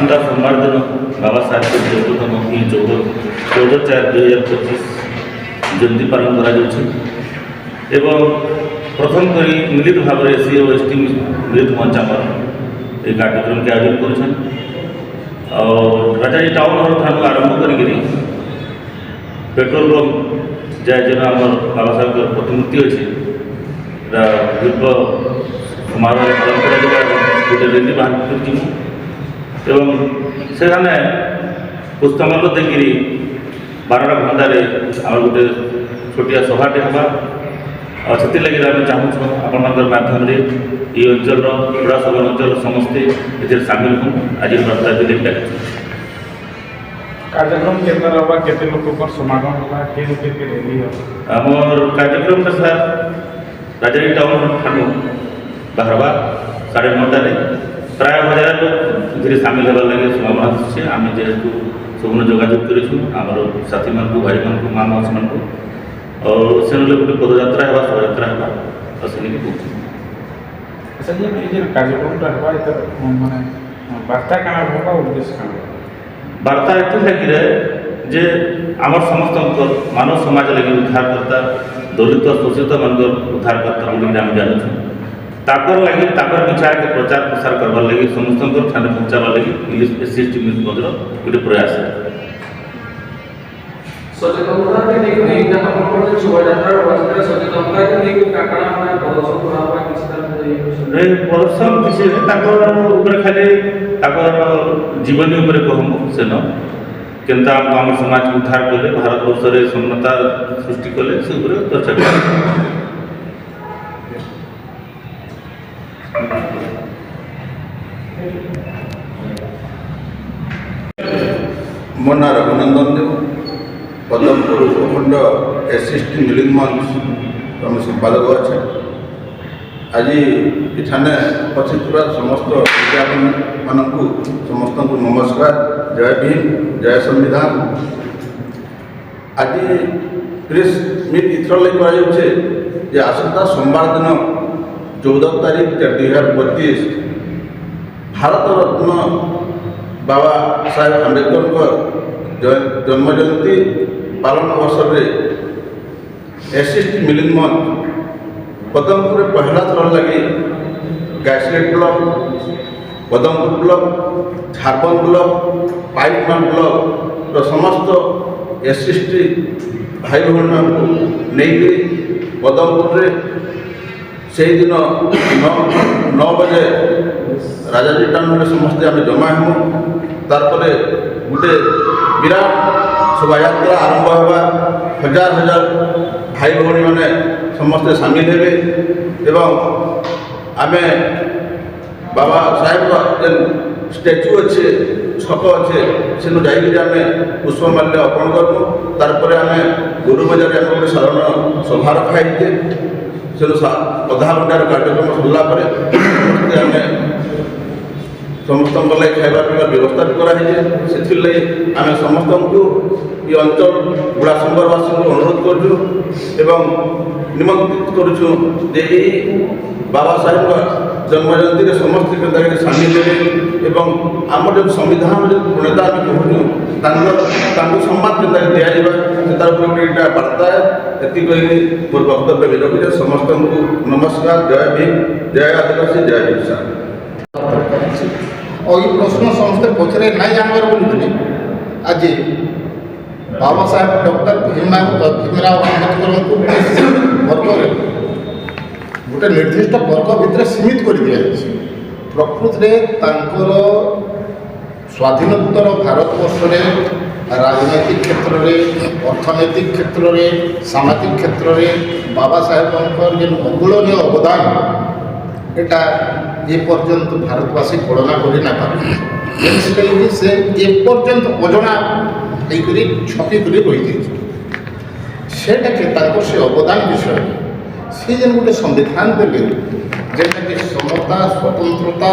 आसंता सोमवार दिन बाबा साहेब के 14/4/2025 जयंती पालन करा प्रथम करी मिलित भाव में सी और एस टी मिलित मंच आम ये कार्यक्रम के आयोजन कर राजाजी टाउन हॉल ठान आरंभ करी पेट्रोल पंप जाए जेना बाबा साहेब प्रतिमूर्ति अच्छी दीर्घ समारोह पालन कर गोटे रैली बाहर कर से पुष्पमाल्य देकर 12टा घंटे आम गोटे छोटिया सभाटे हाँ और से लगे आम चाहूँ आपण माध्यम ये अंचल पूरा सब अंचल समस्ते ये सामिल हूँ आज वार्ता दिल्ली कार्यक्रम केंद्र होगा केते लोग समागम होगा रैली आमर कार्यक्रम सर राजारी टाउन ठाणु बाहरवा 9:30 प्राय 1000 लोग धीरे सामिल होगा लगे संभावना अच्छे आम जेहेतु सब जोगाजोग कर साथी मान भाई मान माँ माउस मान और से गोटे पदयात्रा है शोभायात्रा है और से अच्छा ये कार्यक्रमटा माने वार्ता क्या होगा उद्देश्य क्या वार्ता ये लगी रहे जे आम समस्त मानव समाज लगे उद्धारकर्ता दलित शोषित मान उद्धारकर्ता लगे आम जानूँ ताकर लगे विचार के प्रचार प्रसार करवार लगे समस्त ठाणे पहुँचाबार लगे इंग्लिश SC ST गोटे प्रयास है प्रदर्शन किसी खाली जीवनी कहूँ से केन्ता आम समाज को उद्धार कले भारत वर्ष में समता सृष्टि कले से चर्चा कर मो ना रघुनंदन देव पदमपुर उपखंड SC ST मिलित मंच आम संपादक अच्छे आज इठाने उपस्थित समस्त विज्ञापन मानक समस्त को नमस्कार जय भीम जय संविधान आज प्रेस मीट इथर लगे जे आसंता सोमवार दिन 14 तारीख 2025 भारत रत्न बाबा साहेब आंबेडकर जन्म जयंती पालन अवसर में SC ST मिलित मंच पदमपुर पहला थर लगे Gaisilet block Padampur block Jharkhand block पाइपमान ब्लॉक समस्त SC ST भाई भौन नहीं पदमपुर से दिन 9 बजे राजाजी टाउन में समस्ते आम जमा हूँ तारपर गोटे विराट शोभायात्रा आरंभ होगा हजार हजार भाई भौणी मैंने समस्ते सामिल हे एवं आम बाबा साहेब जेन स्टैच्यू अच्छे छक अच्छे से जामें पुष्पमाल्य अर्पण करूँ तारपर आम गुरु बजार आम गोटे साधारण सभा रखाई से अधा घंटार कार्यक्रम सरलापर आम समस्त खाଇବା ପିଇବା व्यवस्था भी कराई से आम समस्त को ये अंचल गुड़ाशंकरवासी को अनुरोध करूँ निमंत्रित करुँ बाबा साहेब जन्म जयंती में समस्त के सामिल हे आम जो संविधान जो प्रणेता आम कहूँ सम्मान के दिजा तार गोटे वार्ता है ये मोर वक्तव्य भी रखुचे समस्त को नमस्कार जय भीम जय आदिवासी जय बिरसा और ये प्रश्न समस्ते पचरे नहीं जानवर बोली आज बाबा साहेब डॉक्टर भीमराव आंबेडकर को वर्ग गोटे निर्दिष्ट वर्ग भितर सीमित कर दिया प्रकृत में स्वाधीनोत्तर भारत वर्ष में राजनैतिक क्षेत्र में अर्थनैतिक क्षेत्र में सामाजिक क्षेत्र में बाबा साहेब जो अतुलनीय अवदान एटा ये पर्यंत भारतवासी कल्पना करना पारे से ए पर्यंत अजना छपिक रही से अवदान विषय से गोटे संविधान देते जेनटा कि समता स्वतंत्रता